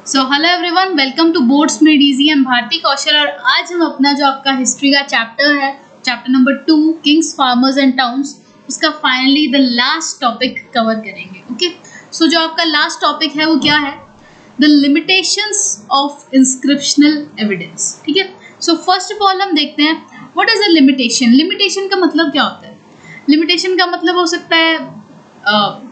So hello everyone, welcome to boards made easy. Am Bharti Kaushal और आज हम अपना जो आपका हिस्ट्री का चैप्टर है, chapter number 2 kings, farmers and towns, उसका finally the last topic cover करेंगे। ओके, सो जो आपका लास्ट टॉपिक है वो क्या है? The limitations of inscriptional evidence. ठीक है, सो फर्स्ट ऑफ ऑल हम देखते हैं what is a limitation. Limitation का मतलब क्या होता है? लिमिटेशन का मतलब हो सकता है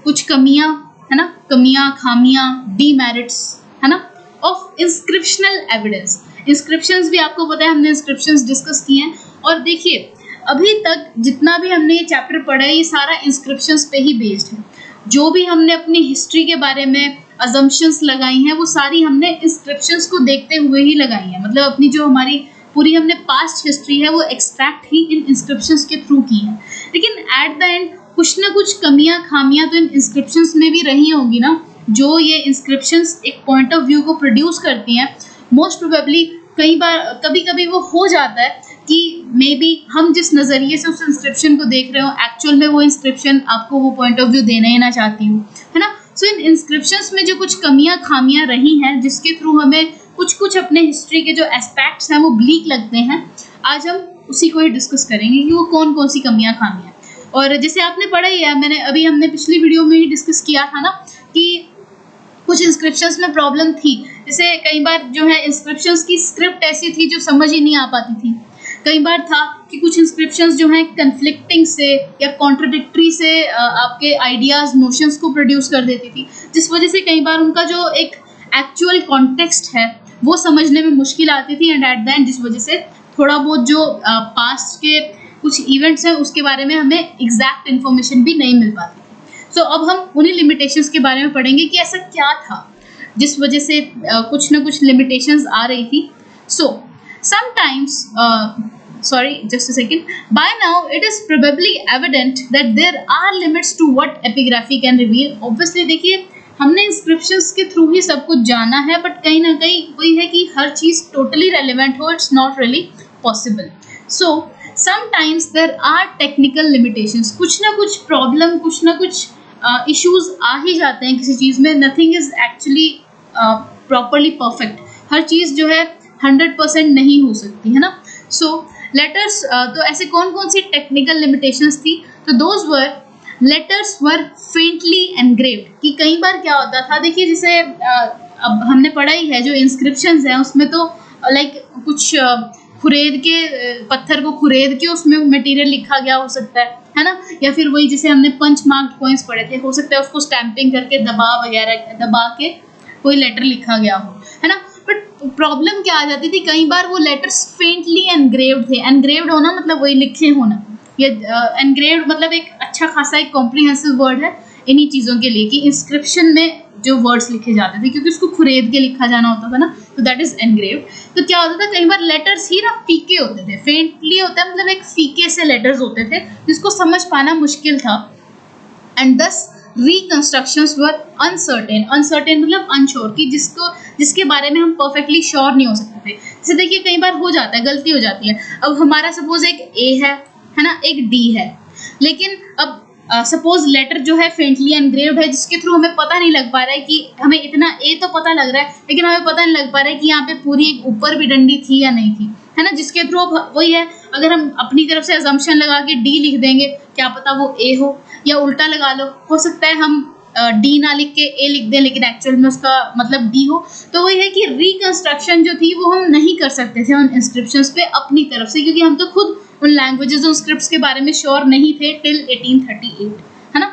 कुछ कमियां, है ना, कमियां, खामियां, डीमेरिट्स, है ना, ऑफ इंस्क्रिप्शनल एविडेंस। इंस्क्रिप्शंस भी आपको पता है, हमने इंस्क्रिप्शंस डिस्कस किए हैं। और देखिए अभी तक जितना भी हमने ये चैप्टर पढ़ा है ये सारा इंस्क्रिप्शंस पे ही बेस्ड है। जो भी हमने अपनी हिस्ट्री के बारे में अजम्पशंस लगाई हैं वो सारी हमने इंस्क्रिप्शंस को देखते हुए ही लगाई हैं। मतलब अपनी जो हमारी पूरी हमने पास्ट हिस्ट्री है वो एक्सट्रैक्ट ही इन इंस्क्रिप्शंस के थ्रू की है। लेकिन एट द एंड कुछ ना कुछ कमियां, खामियां तो इन इंस्क्रिप्शंस में भी रही होंगी ना, जो ये इंस्क्रिप्शंस एक पॉइंट ऑफ व्यू को प्रोड्यूस करती हैं। मोस्ट प्रोबेबली कई बार कभी कभी वो हो जाता है कि मे बी हम जिस नज़रिए से उस इंस्क्रिप्शन को देख रहे हो एक्चुअल में वो इंस्क्रिप्शन आपको वो पॉइंट ऑफ व्यू देना ही ना चाहती हूँ, है ना। सो इन इंस्क्रिप्शंस में जो कुछ कमियां, खामियां रही हैं जिसके थ्रू हमें कुछ अपने हिस्ट्री के जो एस्पेक्ट्स हैं वो ब्लीक लगते हैं, आज हम उसी को ही डिस्कस करेंगे कि वो कौन कौन सी कमियां, खामियां। और जैसे आपने पढ़ा ही है, हमने पिछली वीडियो में ही डिस्कस किया था ना कि कुछ इंस्क्रिप्शंस में प्रॉब्लम थी। जैसे कई बार जो है इंस्क्रिप्शंस की स्क्रिप्ट ऐसी थी जो समझ ही नहीं आ पाती थी। कई बार था कि कुछ इंस्क्रिप्शंस जो हैं कन्फ्लिक्टिंग से या कॉन्ट्रडिक्टरी से आपके आइडियाज, नोशंस को प्रोड्यूस कर देती थी, जिस वजह से कई बार उनका जो एक एक्चुअल कॉन्टेक्स्ट है वो समझने में मुश्किल आती थी। एंड एट द एंड जिस वजह से थोड़ा बहुत जो पास्ट के कुछ इवेंट्स हैं उसके बारे में हमें एग्जैक्ट इन्फॉर्मेशन भी नहीं मिल पाती। सो अब हम उन्हीं लिमिटेशंस के बारे में पढ़ेंगे कि ऐसा क्या था जिस वजह से कुछ ना कुछ लिमिटेशंस आ रही थी। So sometimes just a second, by now it is probably evident that there are limits to what epigraphy can reveal. Obviously देखिए हमने इंस्क्रिप्शंस के थ्रू ही सब कुछ जाना है, बट कहीं ना कहीं वही है कि हर चीज़ टोटली रेलिवेंट हो, it's not really possible. So sometimes there are technical limitations, कुछ ना कुछ प्रॉब्लम, कुछ ना कुछ इश्यूज आ ही जाते हैं किसी चीज़ में। Nothing is actually properly perfect, हर चीज़ जो है 100% नहीं हो सकती, है ना। सो लेटर्स, तो ऐसे कौन कौन सी टेक्निकल लिमिटेशंस थी? तो those were letters were faintly engraved. कि कई बार क्या होता था, देखिए जैसे अब हमने पढ़ा ही है जो इंस्क्रिप्शंस हैं उसमें तो लाइक कुछ खुरेद के पत्थर को खुरेद के उसमें मटेरियल लिखा गया हो सकता है ना, या फिर वही जैसे हमने पंच मार्क्ड कॉइन्स पढ़े थे, हो सकता है उसको स्टैंपिंग करके दबा के कोई लेटर लिखा गया हो, है ना। बट प्रॉब्लम क्या आ जाती थी, कई बार वो लेटर्स फेंटली एनग्रेव्ड थे। एनग्रेव्ड होना मतलब वही लिखे होना, ये एनग्रेव्ड मतलब एक अच्छा खासा एक कॉम्प्रिहेंसिव वर्ड है इन्हीं चीज़ों के लिए कि इंस्क्रिप्शन में जो वर्ड्स लिखे जाते थे, क्योंकि उसको खुरेद के लिखा जाना होता था ना, तो दैट इज एनग्रेव्ड। तो क्या होता था, कई बार लेटर्स ही ना फीके होते थे, फेंटली होता है मतलब एक फीके से लेटर्स होते थे जिसको समझ पाना मुश्किल था। एंड दस रिकंस्ट्रक्शंस वर अनसर्टेन। अनसर्टेन मतलब अनश्योर, कि जिसके बारे में हम परफेक्टली श्योर नहीं हो सकते थे। जैसे देखिए कई बार हो जाता है, गलती हो जाती है। अब हमारा सपोज एक ए है ना, एक डी है, लेकिन अब सपोज लेटर जो है फेंटली एनग्रेव्ड है जिसके थ्रू हमें पता नहीं लग पा रहा है कि हमें इतना ए तो पता लग रहा है लेकिन हमें पता नहीं लग पा रहा है कि यहाँ पे पूरी ऊपर भी डंडी थी या नहीं थी, है ना। जिसके थ्रू वही है, अगर हम अपनी तरफ से अजम्पशन लगा के डी लिख देंगे, क्या पता वो ए हो, या उल्टा लगा लो, हो सकता है हम डी ना लिख के ए लिख दें लेकिन एक्चुअल में उसका मतलब डी हो। तो वही है कि रिकंस्ट्रक्शन जो थी वो हम नहीं कर सकते थे उन इंस्क्रिप्शंस पे अपनी तरफ से, क्योंकि हम तो खुद उन लैंग्वेजेस, उन स्क्रिप्ट्स के बारे में श्योर नहीं थे टिल 1838, है ना।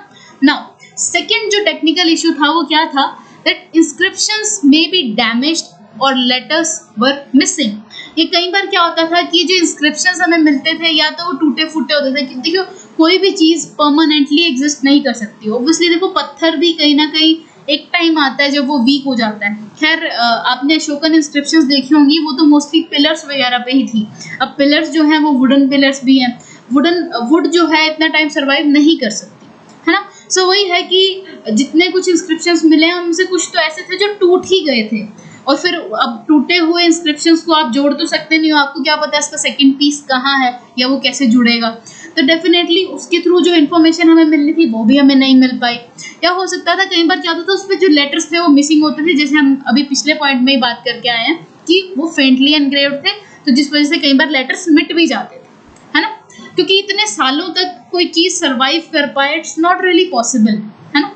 नाउ सेकेंड जो टेक्निकल इशू था वो क्या था, that inscriptions may be damaged और लेटर्स वर मिसिंग। ये कई बार क्या होता था कि जो इंस्क्रिप्शंस हमें मिलते थे या तो वो टूटे फूटे होते थे। देखियो कोई भी चीज़ परमानेंटली एग्जिस्ट नहीं कर सकती। ऑब्वियसली देखो पत्थर भी कहीं ना कहीं एक टाइम आता है जब वो वीक हो जाता है। खैर आपने अशोकन इंस्क्रिप्शंस देखी होंगी, वो तो मोस्टली पिलर्स वगैरह पे ही थी। अब पिलर्स जो हैं वो वुडन पिलर्स भी हैं, वुड जो है इतना टाइम सर्वाइव नहीं कर सकती, है ना। सो वही है कि जितने कुछ इंस्क्रिप्शंस मिले हैं उनसे कुछ तो ऐसे थे जो टूट ही गए थे, और फिर अब टूटे हुए इंस्क्रिप्शंस को आप जोड़ तो सकते नहीं हो, आपको क्या पता है इसका सेकंड पीस कहाँ है या वो कैसे जुड़ेगा। तो डेफिनेटली उसके थ्रू जो इन्फॉर्मेशन हमें मिलनी थी वो भी हमें नहीं मिल पाई। या हो सकता था कई बार क्या होता था उस पर जो लेटर्स थे वो मिसिंग होते थे, जैसे हम अभी पिछले पॉइंट में ही बात करके आए हैं कि वो फेंटली एनग्रेव्ड थे, तो जिस वजह से कई बार लेटर्स मिट भी जाते थे, है ना, क्योंकि इतने सालों तक कोई चीज सर्वाइव कर पाए इट्स नॉट रियली पॉसिबल, है ना।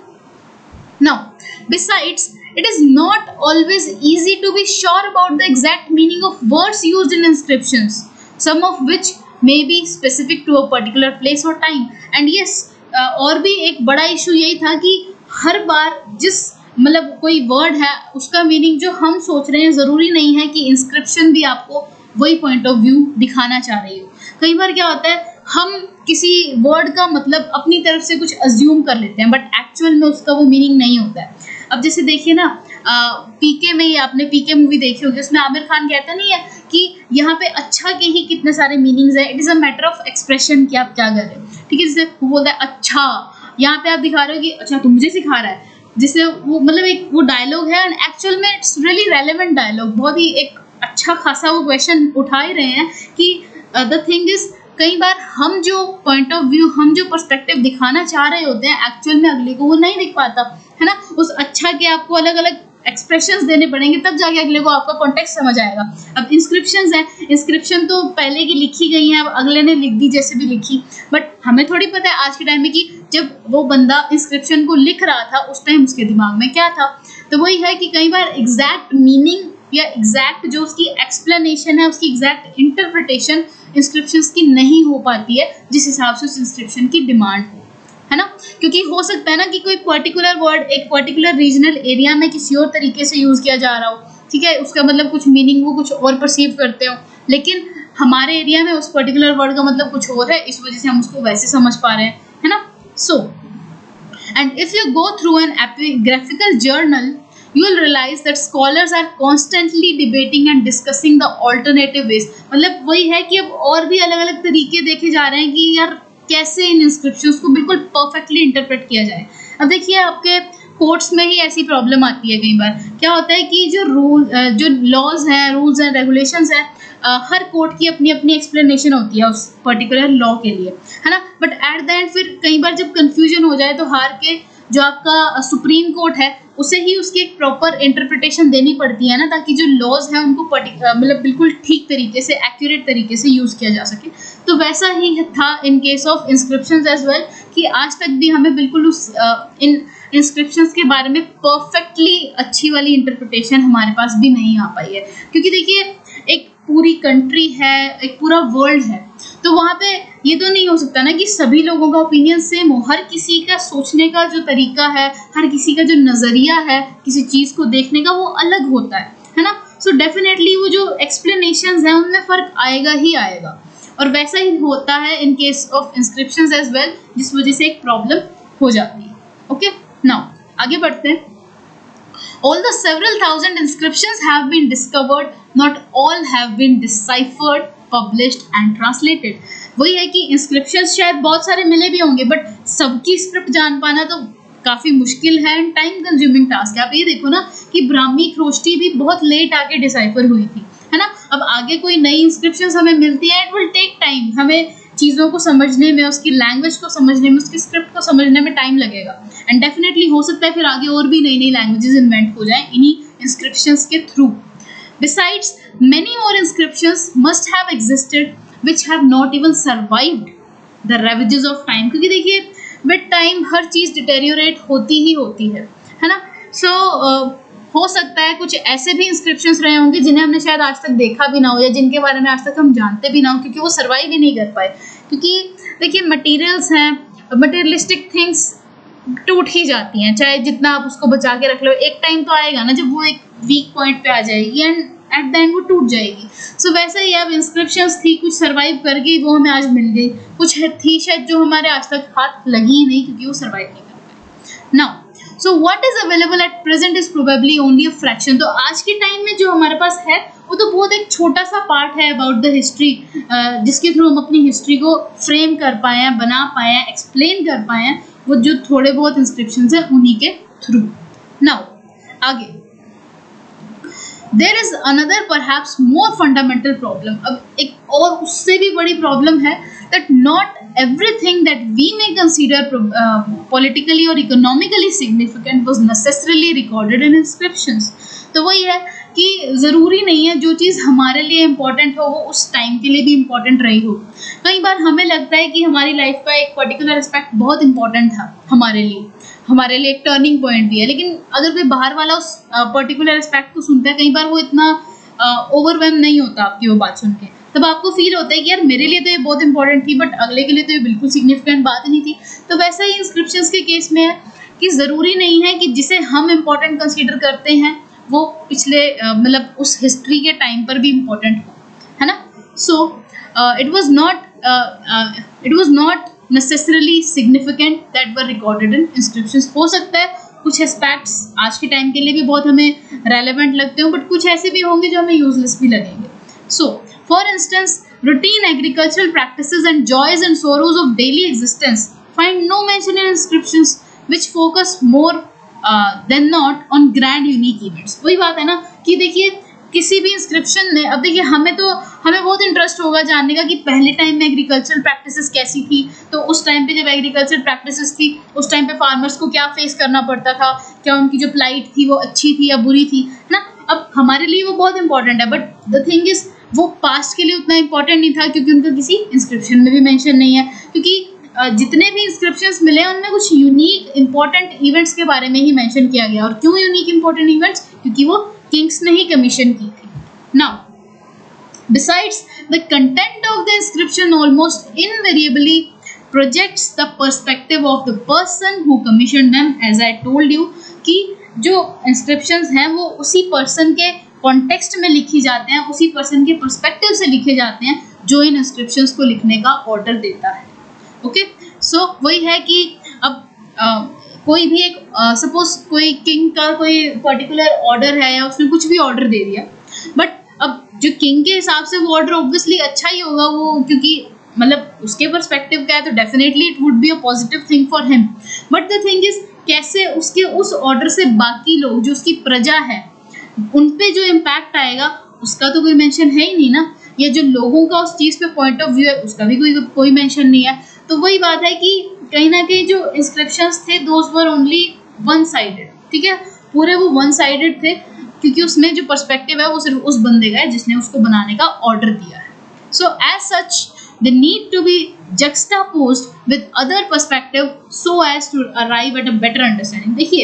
Now besides it is not always easy to be sure about the exact meaning of words used in inscriptions, some of which may be specific to a particular place or time. And yes, और भी एक बड़ा issue यही था कि हर बार जिस मतलब कोई वर्ड है उसका मीनिंग जो हम सोच रहे हैं ज़रूरी नहीं है कि इंस्क्रिप्शन भी आपको वही पॉइंट ऑफ व्यू दिखाना चाह रही हो। कई बार क्या होता है हम किसी वर्ड का मतलब अपनी तरफ से कुछ अज्यूम कर लेते हैं, बट एक्चुअल में उसका वो मीनिंग नहीं होता है। अब जैसे देखिए ना, पीके में ही आपने पीके मूवी देखी होगी, उसमें आमिर खान कहता नहीं है कि यहाँ पे अच्छा के ही कितने सारे मीनिंग्स हैं, it is a matter of expression कि आप क्या कर रहे हो, ठीक है। जैसे वो बोलता है अच्छा, यहाँ पे आप दिखा रहे हो कि अच्छा तू मुझे सिखा रहा है, जिससे वो मतलब एक वो डायलॉग है एंड एक्चुअल में इट्स रियली रेलेवेंट डायलॉग, बहुत ही एक अच्छा खासा वो क्वेश्चन उठा ही रहे हैं कि द थिंग इज कई बार हम जो पॉइंट ऑफ व्यू, हम जो पर्सपेक्टिव दिखाना चाह रहे होते हैं एक्चुअल में अगले को वो नहीं दिख पाता, है ना। उस अच्छा के आपको अलग अलग एक्सप्रेशंस देने पड़ेंगे तब जाके अगले को आपका कॉन्टेक्स्ट समझ आएगा। अब इंस्क्रिप्शंस हैं, इंस्क्रिप्शन तो पहले की लिखी गई हैं, अब अगले ने लिख दी जैसे भी लिखी, बट हमें थोड़ी पता है आज के टाइम में कि जब वो बंदा इंस्क्रिप्शन को लिख रहा था उस टाइम उसके दिमाग में क्या था। तो वही है कि कई बार एग्जैक्ट मीनिंग या एग्जैक्ट जो उसकी एक्सप्लेनेशन है, उसकी एग्जैक्ट इंटरप्रिटेशन इंस्क्रिप्शंस की नहीं हो पाती है जिस हिसाब से उस इंस्क्रिप्शन की डिमांड हो, है ना। क्योंकि हो सकता है ना कि कोई पर्टिकुलर वर्ड एक पर्टिकुलर रीजनल एरिया में किसी और तरीके से यूज़ किया जा रहा हो, ठीक है, उसका मतलब कुछ मीनिंग वो कुछ और परसीव करते हो, लेकिन हमारे एरिया में उस पर्टिकुलर वर्ड का मतलब कुछ और है, इस वजह से हम उसको वैसे समझ पा रहे हैं, है ना। So and if you go through an epigraphical journal you will realize that scholars are constantly debating and discussing the alternative ways। मतलब वही है कि अब और भी अलग अलग तरीके देखे जा रहे हैं कि यार कैसे इन इंस्क्रिप्शंस को बिल्कुल परफेक्टली इंटरप्रेट किया जाए। अब देखिए आपके कोर्ट्स में ही ऐसी प्रॉब्लम आती है, कई बार क्या होता है कि जो लॉज हैं, रूल्स एंड रेगुलेशंस हैं, हर कोर्ट की अपनी अपनी एक्सप्लेनेशन होती है उस पर्टिकुलर लॉ के लिए, है ना। बट एट द एंड फिर कई बार जब कन्फ्यूजन हो जाए तो हार के जो आपका सुप्रीम कोर्ट है उसे ही उसकी एक प्रॉपर इंटरप्रिटेशन देनी पड़ती है ना, ताकि जो लॉज हैं उनको मतलब बिल्कुल ठीक तरीके से, एक्यूरेट तरीके से यूज़ किया जा सके। तो वैसा ही था in case of inscriptions as well, कि आज तक भी हमें बिल्कुल उस इन इंस्क्रिप्शंस के बारे में परफेक्टली अच्छी वाली इंटरप्रिटेशन हमारे पास भी नहीं आ पाई है। क्योंकि देखिए एक पूरी कंट्री है, एक पूरा वर्ल्ड है, तो वहाँ पे ये तो नहीं हो सकता ना कि सभी लोगों का ओपिनियन सेम हो। हर किसी का सोचने का जो तरीका है, हर किसी का जो नज़रिया है किसी चीज़ को देखने का वो अलग होता है ना। सो डेफिनेटली वो जो एक्सप्लेनेशंस हैं उनमें फ़र्क आएगा ही आएगा, और वैसा ही होता है in case of inscriptions as well, जिस वजह से एक प्रॉब्लम हो जाती है। ओके, नाउ आगे बढ़ते हैं। Although several thousand inscriptions have been discovered, not all have been deciphered, published and translated। वही है कि inscriptions शायद बहुत सारे मिले भी होंगे, बट सबकी स्क्रिप्ट जान पाना तो काफ़ी मुश्किल है एंड टाइम कंज्यूमिंग टास्क है। आप ये देखो ना कि ब्राह्मी खरोष्टी भी बहुत लेट आके डिसाइफर हुई थी, है ना। अब आगे कोई नई इंस्क्रिप्शंस हमें मिलती है, इट विल टेक टाइम, हमें चीज़ों को समझने में, उसकी लैंग्वेज को समझने में, उसकी स्क्रिप्ट को समझने में टाइम लगेगा। एंड डेफिनेटली हो सकता है फिर आगे और भी नई नई लैंग्वेजेस इन्वेंट हो जाएं इन्हीं इंस्क्रिप्शंस के थ्रू। बिसाइड्स मेनी और inscriptions must have existed which have not even survived the ravages of time. क्योंकि देखिए विद टाइम हर चीज़ डिटेरियोरेट होती ही होती है ना। सो हो सकता है कुछ ऐसे भी इंस्क्रिप्शंस रहे होंगे जिन्हें हमने शायद आज तक देखा भी ना हो, या जिनके बारे में आज तक हम जानते भी ना हो, क्योंकि वो सर्वाइव ही नहीं कर पाए। क्योंकि देखिए मटेरियल्स हैं, मटेरियलिस्टिक थिंग्स टूट ही जाती हैं, चाहे जितना आप उसको बचा के रख लो, एक टाइम तो आएगा ना जब वो एक वीक पॉइंट पे आ जाएगी एंड एट द एंड वो टूट जाएगी। सो वैसा ही अब इंस्क्रिप्शंस थी, कुछ सर्वाइव कर गई, वो हमें आज मिल गई, कुछ थी शायद जो हमारे आज तक हाथ लगी ही नहीं क्योंकि वो सर्वाइव नहीं कर पाए। Now so what is available at present is probably only a fraction. तो आज के टाइम में जो हमारे पास है वो तो बहुत एक छोटा सा पार्ट है अबाउट द हिस्ट्री, जिसके थ्रू हम अपनी हिस्ट्री को फ्रेम कर पाए हैं, बना पाए हैं, एक्सप्लेन कर पाए हैं, वो जो थोड़े बहुत इंस्क्रिप्शंस हैं उन्हीं के थ्रू। नाउ आगे there is another perhaps more fundamental problem. अब एक और उससे भी बड़ी प्रॉब्लम है that not everything that we may consider politically or economically significant was necessarily recorded in inscriptions. तो वही है कि ज़रूरी नहीं है जो चीज़ हमारे लिए इम्पोर्टेंट हो वो उस टाइम के लिए भी इम्पोर्टेंट रही हो. कई बार हमें लगता है कि हमारी लाइफ का एक पर्टिकुलर एस्पेक्ट बहुत इम्पोर्टेंट था हमारे लिए एक टर्निंग पॉइंट भी है, लेकिन अगर कोई बाहर वाला उस पर्टिकुलर एस्पेक्ट को सुनता है, कई बार वो इतना ओवरवेल्म नहीं होता आपकी वो बात सुन के, तब आपको फील होता है कि यार मेरे लिए तो ये बहुत इंपॉर्टेंट थी बट अगले के लिए तो ये बिल्कुल सिग्निफिकेंट बात नहीं थी. तो वैसा ही इंस्क्रिप्शंस के केस में है कि ज़रूरी नहीं है कि जिसे हम इम्पोर्टेंट कंसीडर करते हैं वो पिछले मतलब उस हिस्ट्री के टाइम पर भी इम्पोर्टेंट हो, है ना. So it was not necessarily significant that were recorded in inscriptions. हो सकता है कुछ एस्पेक्ट्स आज के टाइम के लिए भी बहुत हमें रेलेवेंट लगते हो, बट कुछ ऐसे भी होंगे जो हमें यूजलेस भी लगेंगे. So for instance, routine agricultural practices and joys and sorrows of daily existence find no mention in inscriptions, which focus more than not on grand unique events. वही बात है ना कि देखिए किसी भी इंस्क्रिप्शन में, अब देखिए हमें बहुत इंटरेस्ट होगा जानने का कि पहले टाइम में एग्रीकल्चरल प्रैक्टिसेस कैसी थी. तो उस टाइम पे जब एग्रीकल्चरल प्रैक्टिसेस थी उस टाइम पे फार्मर्स को क्या फेस करना पड़ता था, क्या उनकी जो प्लाइट थी वो अच्छी थी या बुरी थी, है ना. अब हमारे लिए वो बहुत इंपॉर्टेंट है, बट द थिंग इज वो पास्ट के लिए उतना इंपॉर्टेंट नहीं था क्योंकि उनका किसी इंस्क्रिप्शन में भी मेंशन नहीं है. क्योंकि जितने भी इंस्क्रिप्शंस मिले उनमें कुछ यूनिक इंपॉर्टेंट इवेंट्स के बारे में ही मेंशन किया गया. और क्यों यूनिक इंपॉर्टेंट इवेंट्स? क्योंकि वो किंग्स ने ही कमीशन की थी. Now besides, the content of the inscription almost invariably projects the perspective of the person who commissioned them. As I told you कि जो inscriptions हैं वो उसी person के कॉन्टेक्स्ट में लिखी जाते हैं, उसी पर्सन के पर्सपेक्टिव से लिखे जाते हैं जो इन इंस्क्रिप्शंस को लिखने का ऑर्डर देता है. ओके, सो वही है कि अब कोई भी एक सपोज कोई किंग का कोई पर्टिकुलर ऑर्डर है या उसने कुछ भी ऑर्डर दे दिया, बट अब जो किंग के हिसाब से वो ऑर्डर ऑब्वियसली अच्छा ही होगा, वो क्योंकि मतलब उसके पर्सपेक्टिव का है तो definitely it would be a positive thing for him. But the thing is कैसे उसके उस ऑर्डर से बाकी लोग जो उसकी प्रजा है उन पे जो इम्पैक्ट आएगा उसका तो कोई मेंशन है ही नहीं ना, या जो लोगों का उस चीज़ पे पॉइंट ऑफ व्यू है उसका भी कोई मेंशन नहीं है. तो वही बात है कि कहीं ना कहीं जो इंस्क्रिप्शंस थे those were only one sided. ठीक है, पूरे वो वन साइडेड थे क्योंकि उसमें जो पर्सपेक्टिव है वो सिर्फ उस बंदे का है जिसने उसको बनाने का ऑर्डर दिया है. So as such they need to be juxtaposed with other perspective so as to arrive at a better understanding. देखिए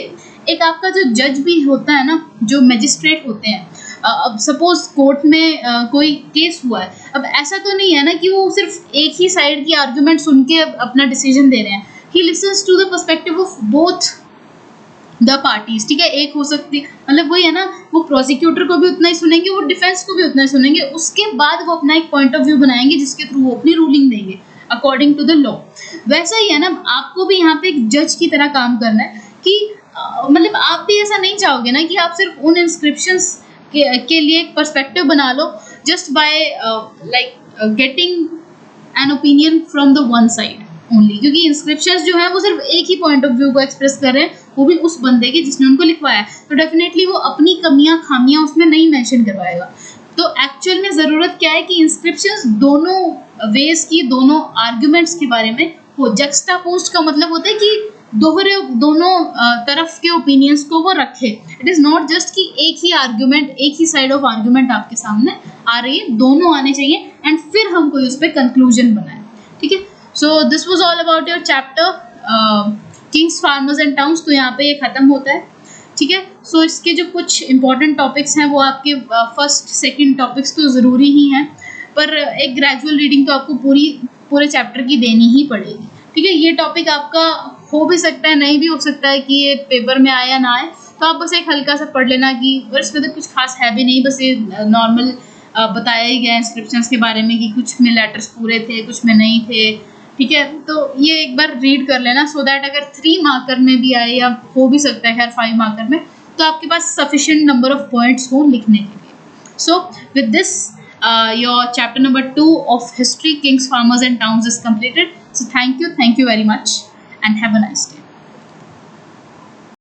एक आपका जो जज भी होता है ना, जो मैजिस्ट्रेट होते हैं, अब सपोज कोर्ट में कोई केस हुआ है, अब ऐसा तो नहीं है ना कि वो सिर्फ एक ही साइड की आर्ग्यूमेंट सुन के अपना डिसीजन दे रहे हैं. He listens to the perspective of both the parties. ठीक है, एक हो सकती मतलब वही है ना, वो प्रोसिक्यूटर को भी उतना ही सुनेंगे, वो डिफेंस को भी उतना ही सुनेंगे, उसके बाद वो अपना एक पॉइंट ऑफ व्यू बनाएंगे जिसके थ्रू वो अपनी रूलिंग देंगे अकॉर्डिंग टू द लॉ. वैसा ही है ना, आपको भी यहाँ पे एक जज की तरह काम करना है कि मतलब आप भी ऐसा नहीं चाहोगे ना कि आप सिर्फ उन इंस्क्रिप्शंस के लिए एक पर्सपेक्टिव बना लो just by like getting an opinion from the one side only, क्योंकि इंस्क्रिप्शंस जो है वो सिर्फ एक ही पॉइंट ऑफ व्यू को एक्सप्रेस कर रहे हैं, वो भी उस बंदे के जिसने उनको लिखवाया है. तो डेफिनेटली वो अपनी कमियां खामियां उसमें नहीं मेंशन करवाएगा. तो एक्चुअल में ज़रूरत क्या है कि इंस्क्रिप्शंस दोनों वेज की, दोनों आर्ग्यूमेंट्स के बारे में हो. जक्सटापोज्ड का मतलब होता है कि दोनों तरफ के ओपिनियंस को वो रखे. इट इज़ नॉट जस्ट कि एक ही आर्ग्यूमेंट, एक ही साइड ऑफ आर्ग्यूमेंट आपके सामने आ रही है, दोनों आने चाहिए एंड फिर हम कोई उस पर कंक्लूजन बनाए. ठीक है, so this was all about your chapter Kings, farmers and towns. तो यहाँ पे ये ख़त्म होता है. ठीक है, सो इसके जो कुछ इंपॉर्टेंट टॉपिक्स हैं वो आपके फर्स्ट सेकंड टॉपिक्स तो ज़रूरी ही हैं, पर एक ग्रेजुअल रीडिंग तो आपको पूरे चैप्टर की देनी ही पड़ेगी. ठीक है, ये टॉपिक आपका हो भी सकता है, नहीं भी हो सकता है कि ये पेपर में आए या ना आए, तो आप बस एक हल्का सा पढ़ लेना कि और इसमें तो कुछ खास है भी नहीं, बस ये नॉर्मल बताया ही गया इंस्क्रिप्शंस के बारे में कि कुछ में लेटर्स पूरे थे, कुछ में नहीं थे. ठीक है, तो ये एक बार रीड कर लेना सो दैट अगर 3 मार्कर में भी आए या हो भी सकता है खैर 5 मार्कर में, तो आपके पास सफिशिएंट नंबर ऑफ पॉइंट्स हो लिखने के लिए. So with this your chapter number 2 of history, kings, farmers and towns is completed. So thank you very much and have a nice day.